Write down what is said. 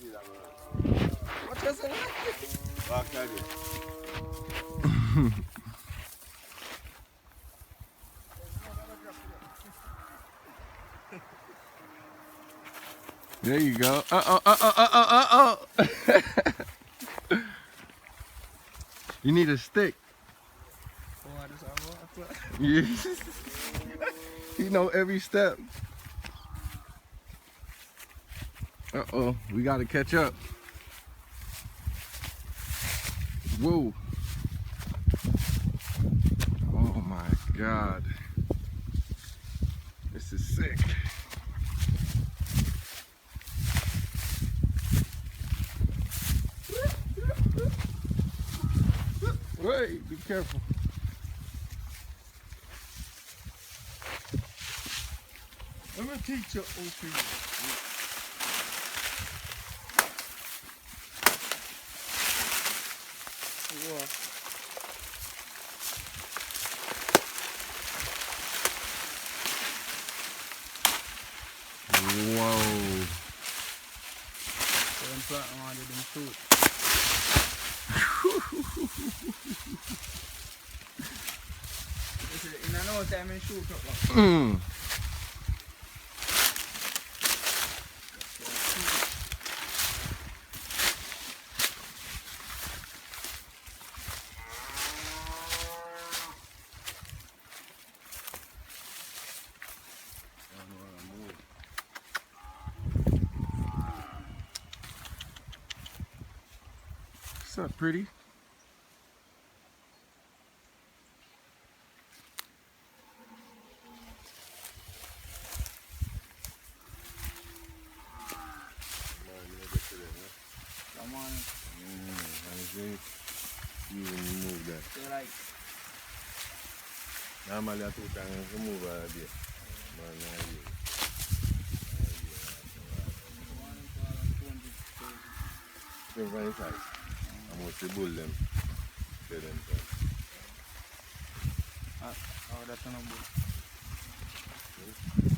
What you say? Back again. There you go. You need a stick. Yeah. He know every step. Uh-oh, we gotta catch up. Whoa. Oh my God. This is sick. Wait, be careful. Let me teach you OP. Whoa. Mm. What's up, pretty? Come on. You move that. Like, Normally I took time to move out of there. Man, I very tight. I must bull them. Tell them. oh, that's not good.